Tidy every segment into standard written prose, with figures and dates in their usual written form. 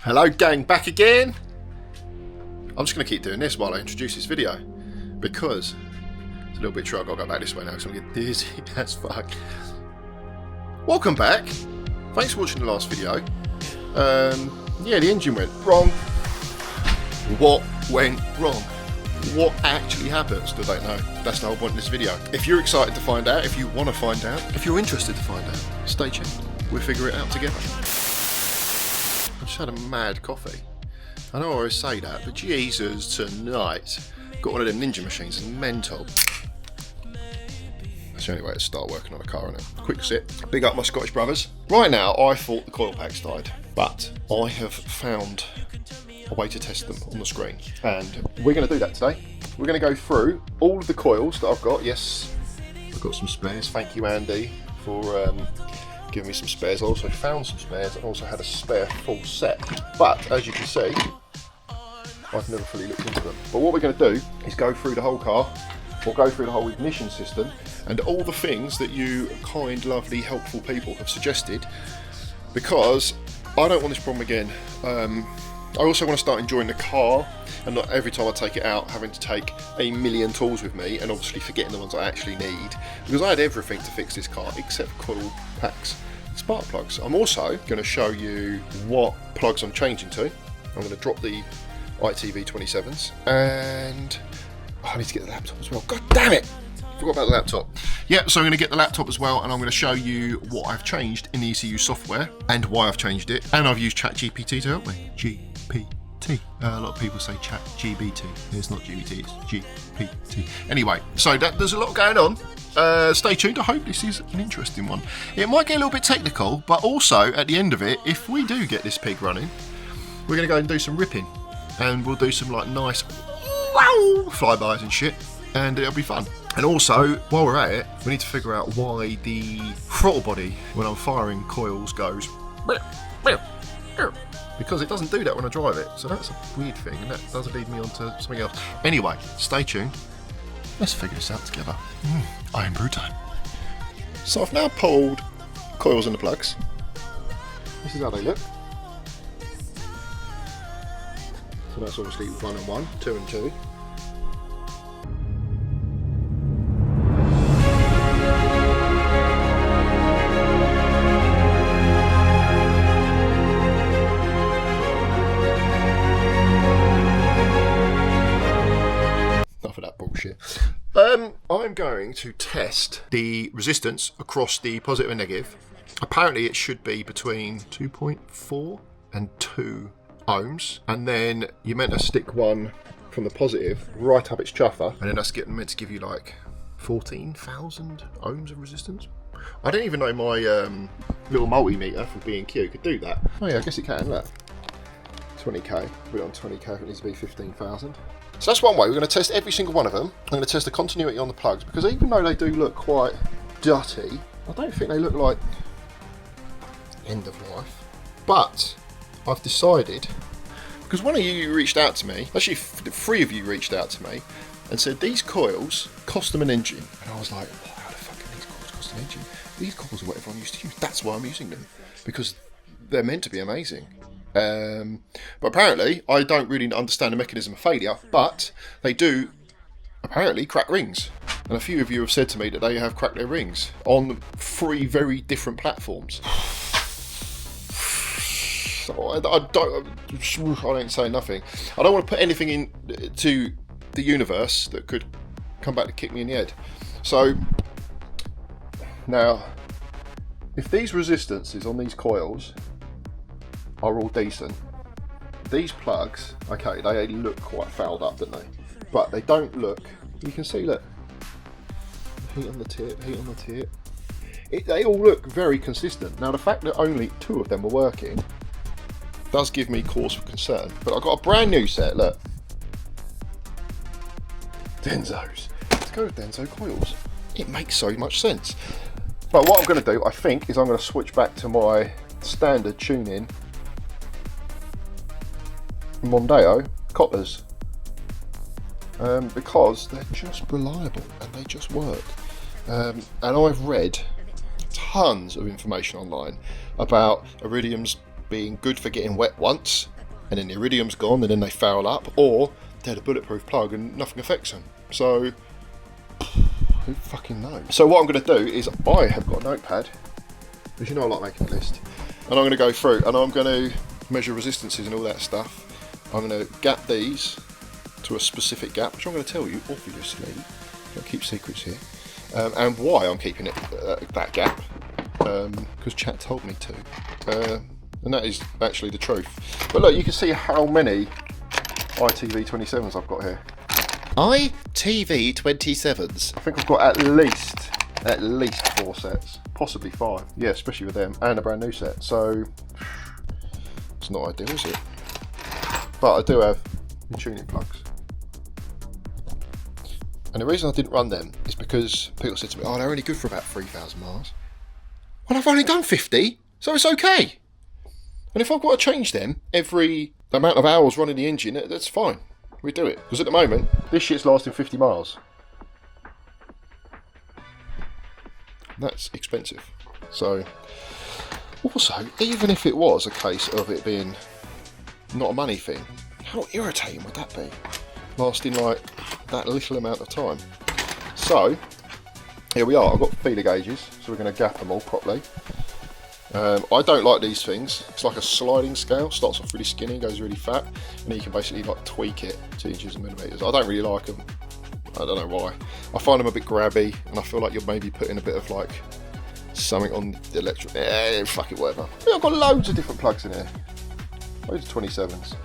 Hello gang, back again. I'm just going to keep doing this while I introduce this video because it's a little bit true. I've got to go back this way now because I'm going to get dizzy as fuck. Welcome back. Thanks for watching the last video. Yeah, the engine went wrong. What went wrong? What actually happened? Still don't know. That's the whole point of this video. If you're excited to find out, if you want to find out, if you're interested to find out, stay tuned. We'll figure it out together. I just had a mad coffee. I know I always say that, but Jesus, tonight, got one of them ninja machines, it's mental. That's the only way to start working on a car, isn't it? Quick sip. Big up my Scottish brothers. Right now, I thought the coil packs died, but I have found a way to test them on the screen. And we're going to do that today. We're going to go through all of the coils that I've got. Yes, I've got some spares. Thank you, Andy, for giving me some spares. I also found some spares and also had a spare full set. But as you can see, I've never fully looked into them. But what we're going to do is go through the whole car. We'll go through the whole ignition system and all the things that you kind, lovely, helpful people have suggested, because I don't want this problem again. I also want to start enjoying the car and not every time I take it out having to take a million tools with me and obviously forgetting the ones I actually need, because I had everything to fix this car except coil packs and spark plugs. I'm also going to show you what plugs I'm changing to. I'm going to drop the ITV27s and I need to get the laptop as well. God damn it! Forgot about the laptop. Yeah, so I'm going to get the laptop as well and I'm going to show you what I've changed in the ECU software and why I've changed it, and I've used ChatGPT to help me. GPT. A lot of people say ChatGPT. It's not GBT, it's GPT. Anyway, so there's a lot going on. Stay tuned. I hope this is an interesting one. It might get a little bit technical, but also at the end of it, if we do get this pig running, we're going to go and do some ripping, and we'll do some like nice wow flybys and shit, and it'll be fun. And also, while we're at it, we need to figure out why the throttle body when I'm firing coils goes, because it doesn't do that when I drive it. So that's a weird thing, and that does lead me on to something else. Anyway, stay tuned. Let's figure this out together. I am Rita. So I've now pulled coils and the plugs. This is how they look. So that's obviously 1 and 1, 2 and 2. Enough of that bullshit. I'm going to test the resistance across the positive and negative. Apparently it should be between 2.4 and 2 ohms, and then you're meant to stick one from the positive right up its chuffer, and then that's meant to give you like 14,000 ohms of resistance. I don't even know my little multimeter for B&Q could do that. Oh yeah, I guess it can. Look, 20k. Put it on 20k if it needs to be 15,000. So that's one way. We're going to test every single one of them. I'm going to test the continuity on the plugs, because even though they do look quite dirty, I don't think they look like end of life. But I've decided, because one of you reached out to me, actually 3 of you reached out to me and said these coils cost them an engine. And I was like, how the fuck can these coils cost an engine? These coils are what everyone used to use. That's why I'm using them, because they're meant to be amazing. But apparently I don't really understand the mechanism of failure, but they do apparently crack rings. And a few of you have said to me that they have cracked their rings on 3 very different platforms. So I don't say nothing. I don't want to put anything into the universe that could come back to kick me in the head. So now, if these resistances on these coils are all decent, these plugs, okay, they look quite fouled up, don't they? But they don't look, you can see, look, heat on the tip, heat on the tip. They all look very consistent. Now the fact that only 2 of them are working does give me cause for concern. But I've got a brand new set, look. Denso's. Let's go with Denso coils. It makes so much sense. But what I'm going to do, I think, is I'm going to switch back to my standard tuning Mondeo coppers, because they're just reliable and they just work. And I've read tons of information online about iridiums being good for getting wet once, and then the iridium's gone, and then they foul up, or they're the bulletproof plug and nothing affects them. So, who fucking knows? So what I'm going to do is, I have got a notepad, because you know I like making a list, and I'm going to go through, and I'm going to measure resistances and all that stuff. I'm going to gap these to a specific gap, which I'm going to tell you, obviously. Don't keep secrets here. And why I'm keeping it that gap, because chat told me to. And that is actually the truth. But look, you can see how many ITV27s I've got here. ITV27s. I think I've got at least 4 sets, possibly 5. Yeah, especially with them, and a brand new set. So it's not ideal, is it? But I do have tuning plugs. And the reason I didn't run them is because people said to me, oh, they're only good for about 3,000 miles. Well, I've only done 50, so it's okay. And if I've got to change them every amount of hours running the engine, that's fine. We do it. Because at the moment, this shit's lasting 50 miles. That's expensive. So, also, even if it was a case of it being not a money thing, how irritating would that be? Lasting like that little amount of time. So, here we are. I've got feeler gauges, so we're going to gap them all properly. I don't like these things. It's like a sliding scale. Starts off really skinny, goes really fat, and then you can basically like tweak it to inches and millimeters. I don't really like them. I don't know why. I find them a bit grabby, and I feel like you're maybe putting a bit of like something on the electric. Fuck it, whatever. Yeah, I've got loads of different plugs in here. Loads of 27s.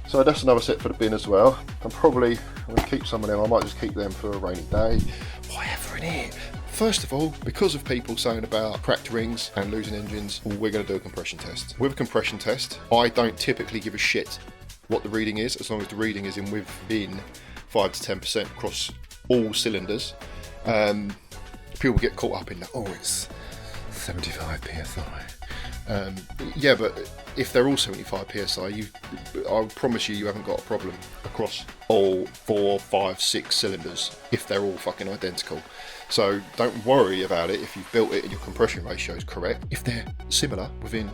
So that's another set for the bin as well. I'm going to keep some of them. I might just keep them for a rainy day. Whatever in here. First of all, because of people saying about cracked rings and losing engines, we're going to do a compression test. With a compression test, I don't typically give a shit what the reading is, as long as the reading is within 5 to 10% across all cylinders. People get caught up in that, oh, it's 75 psi. Yeah, but if they're all 75 psi, I promise you haven't got a problem across all 4, 5, 6 cylinders if they're all fucking identical. So don't worry about it if you've built it and your compression ratio is correct. If they're similar within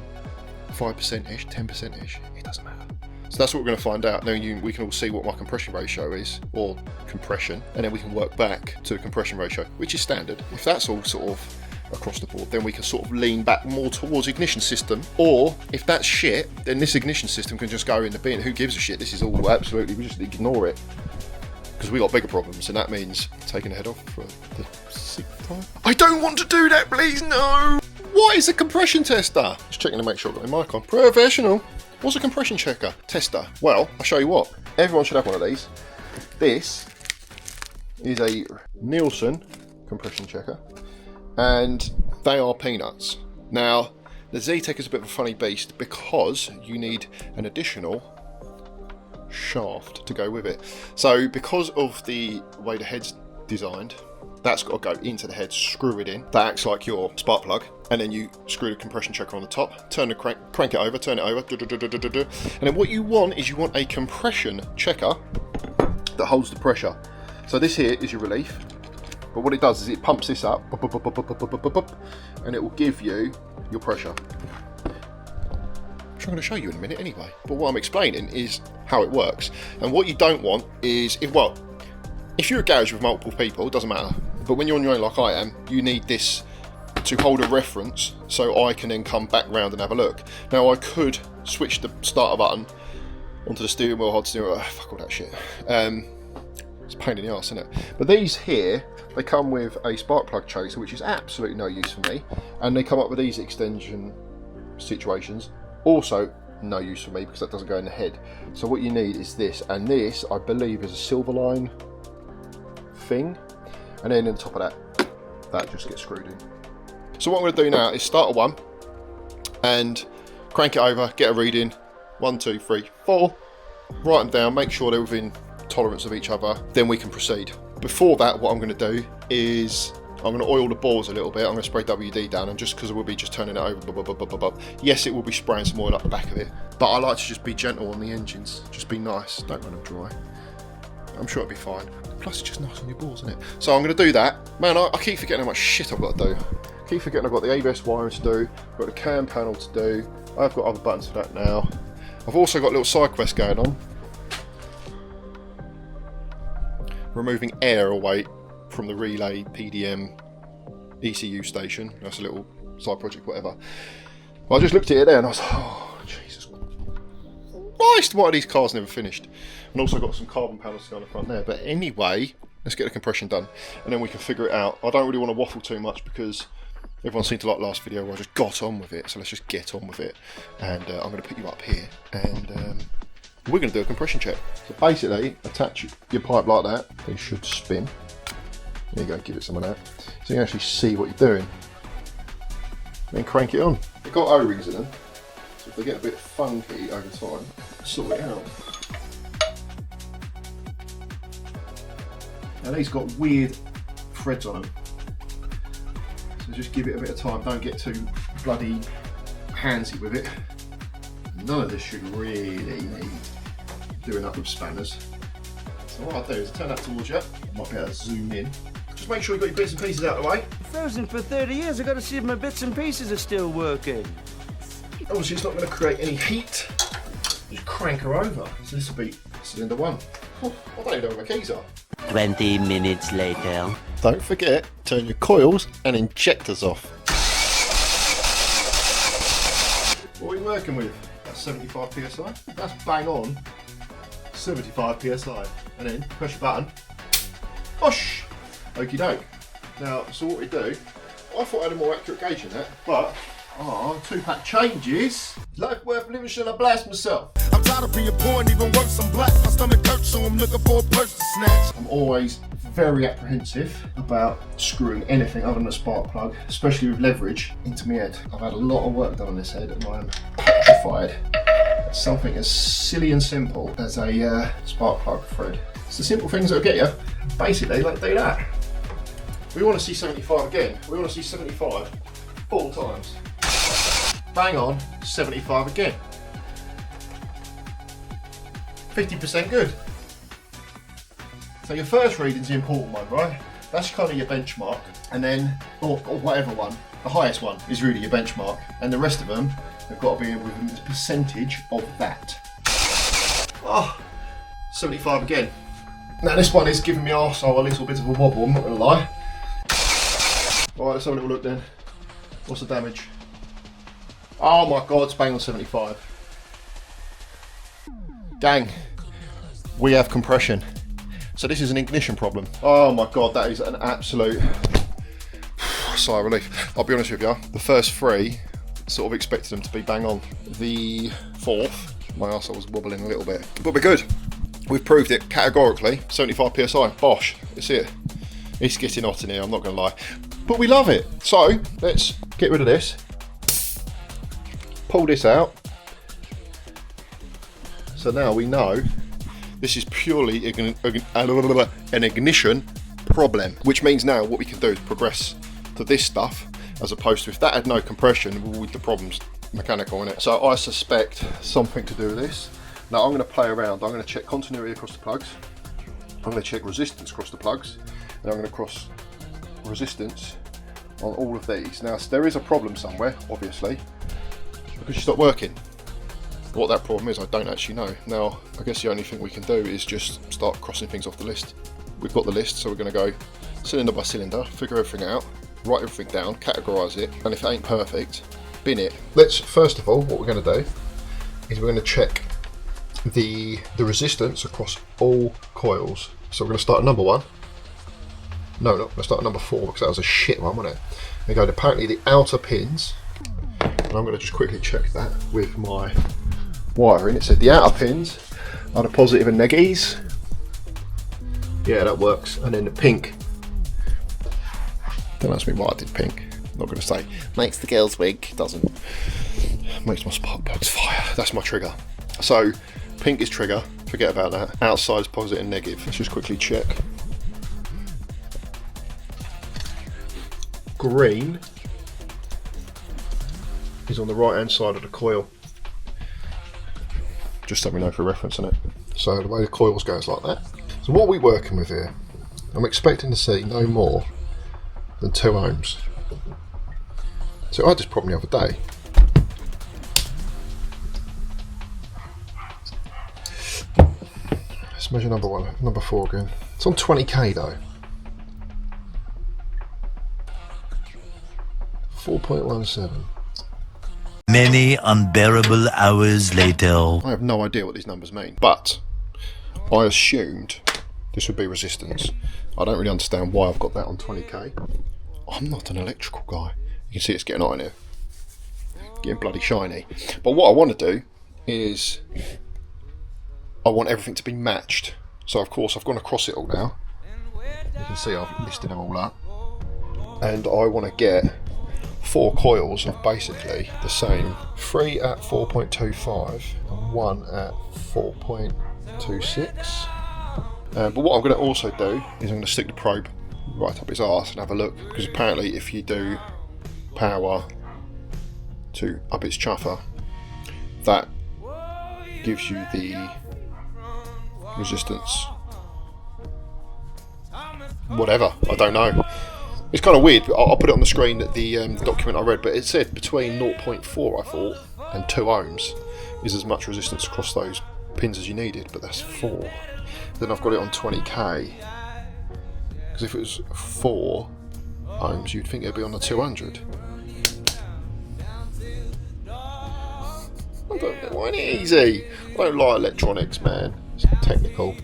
5%-ish, 10%-ish, it doesn't matter. So that's what we're going to find out. Then we can all see what my compression ratio is, or compression, and then we can work back to the compression ratio, which is standard. If that's all sort of across the board, then we can sort of lean back more towards ignition system. Or if that's shit, then this ignition system can just go in the bin. Who gives a shit? This is all absolutely, we just ignore it. Because we got bigger problems, and that means taking the head off for the 6th time. I don't want to do that, please, no! What is a compression tester? Just checking to make sure I've got my mic on. Professional. What's a compression checker? Tester. Well, I'll show you what. Everyone should have one of these. This is a Nielsen compression checker, and they are peanuts. Now, the Zetec is a bit of a funny beast because you need an additional shaft to go with it. So because of the way the head's designed, that's got to go into the head, screw it in. That acts like your spark plug, and then you screw the compression checker on the top, turn the crank it over, turn it over, and then what you want is you want a compression checker that holds the pressure. So this here is your relief, but what it does is it pumps this up, and it will give you your pressure. Which I'm going to show you in a minute anyway. But what I'm explaining is how it works. And what you don't want is, if you're a garage with multiple people, it doesn't matter. But when you're on your own like I am, you need this to hold a reference so I can then come back round and have a look. Now I could switch the starter button onto the steering wheel, hard steering wheel, fuck all that shit. It's a pain in the arse, isn't it? But these here, they come with a spark plug chaser, which is absolutely no use for me. And they come up with these extension situations. Also, no use for me because that doesn't go in the head. So what you need is this, and this, I believe, is a Silverline thing. And then on top of that just gets screwed in. So what I'm going to do now is start a 1 and crank it over, get a reading, 1, 2, 3, 4, write them down, make sure they're within tolerance of each other, then we can proceed. Before that, what I'm going to do is I'm going to oil the balls a little bit. I'm going to spray WD down, and just because we'll be just turning it over, yes, it will be spraying some oil up the back of it, but I like to just be gentle on the engines, just be nice, don't run them dry. I'm sure it'll be fine. Plus, it's just nice on your balls, isn't it? So I'm going to do that. Man, I keep forgetting how much shit I've got to do. I keep forgetting I've got the ABS wiring to do, I've got the cam panel to do, I've got other buttons for that now. I've also got a little side quest going on, removing air away from the relay PDM ECU station. That's a little side project, whatever. Well, I just looked at it there and I was like, oh, Jesus Christ, why are these cars never finished? And also got some carbon panels on the front there. But anyway, let's get the compression done and then we can figure it out. I don't really want to waffle too much because everyone seemed to like last video where I just got on with it. So let's just get on with it. And I'm going to put you up here and we're going to do a compression check. So basically, attach your pipe like that. They should spin. There you go, give it some of that. So you can actually see what you're doing. Then crank it on. They've got O-rings in them, so if they get a bit funky over time, sort it out. Now these got weird threads on them, so just give it a bit of time. Don't get too bloody handsy with it. None of this should really need doing up with spanners. So what I'll do is turn that towards you. Might be able to zoom in. Just make sure you've got your bits and pieces out of the way. Frozen for 30 years, I've got to see if my bits and pieces are still working. Obviously it's not going to create any heat. Just crank her over. So this will be cylinder 1. Oh, I don't even know where my keys are. 20 minutes later. Don't forget, turn your coils and injectors off. What are we working with? That's 75 psi. That's bang on 75 psi. And then press your button. Whoosh! Okie doke. Now, so what we do, I thought I had a more accurate gauge in that, but, 2-pack changes. Life worth living, should I blast myself? I'm tired of being poor and even worse, I'm black. My stomach hurts, so I'm looking for a purse to snatch. I'm always very apprehensive about screwing anything other than a spark plug, especially with leverage, into my head. I've had a lot of work done on this head and I am petrified. It's something as silly and simple as a spark plug thread. It's the simple things that'll get you. Basically, like do that. We want to see 75 again. We want to see 75 4 times. Bang on, 75 again. 50% good. So your first reading's the important one, right? That's kind of your benchmark. And then, or whatever one, the highest one is really your benchmark. And the rest of them have got to be within the percentage of that. 75 again. Now this one is giving me arsehole a little bit of a wobble, I'm not going to lie. Alright, let's have a little look then. What's the damage? Oh my god, it's bang on 75. Dang. We have compression. So this is an ignition problem. Oh my god, that is an absolute sigh of relief. I'll be honest with you, the first 3 sort of expected them to be bang on. The 4th, my arsehole was wobbling a little bit. But we're good. We've proved it categorically. 75 psi, bosh, it's it. It's getting hot in here, I'm not going to lie. But we love it. So, let's get rid of this. Pull this out. So now we know this is purely an ignition problem. Which means now what we can do is progress to this stuff, as opposed to if that had no compression, with the problems mechanical in it. So I suspect something to do with this. Now I'm going to play around. I'm going to check continuity across the plugs. I'm going to check resistance across the plugs. And I'm going to cross resistance on all of these. Now there is a problem somewhere, obviously, because you stopped working. What that problem is, I don't actually know. Now, I guess the only thing we can do is just start crossing things off the list. We've got the list, so we're going to go cylinder by cylinder, figure everything out, write everything down, categorise it, and if it ain't perfect, bin it. Let's, first of all, what we're going to do is we're going to check the resistance across all coils. So we're going to start at number 1. No, we're going to start at number 4 because that was a shit one, wasn't it? We go to apparently the outer pins, and I'm going to just quickly check that with my wiring. It said the outer pins are the positive and negatives. Yeah, that works. And then the pink. Don't ask me why I did pink. I'm not going to say makes the girls wig. Doesn't. Makes my spark plugs fire. That's my trigger. So pink is trigger. Forget about that. Outside is positive and negative. Let's just quickly check. Green is on the right hand side of the coil. Just so we know for reference, innit? So the way the coils goes like that. So what are we working with here? I'm expecting to see no more than 2 ohms. So I had this problem the other day. Let's measure number 4 again. It's on 20k though. 4.17. Many unbearable hours later. I have no idea what these numbers mean, but I assumed this would be resistance. I don't really understand why I've got that on 20k. I'm not an electrical guy. You can see it's getting hot in here. Getting bloody shiny. But what I want to do is I want everything to be matched. So of course I've gone across it all now. You can see I've listed them all up. And I want to get 4 coils of basically the same. 3 at 4.25 and 1 at 4.26. But what I'm going to also do is I'm going to stick the probe right up his arse and have a look, because apparently if you do power to up its chuffer, that gives you the resistance. Whatever, I don't know. It's kind of weird, but I'll put it on the screen, the document I read, but it said between 0.4 I thought and 2 ohms is as much resistance across those pins as you needed, but that's 4. Then I've got it on 20k, because if it was 4 ohms you'd think it'd be on the 200. I don't know, why ain't it easy? I don't like electronics, man. It's technical.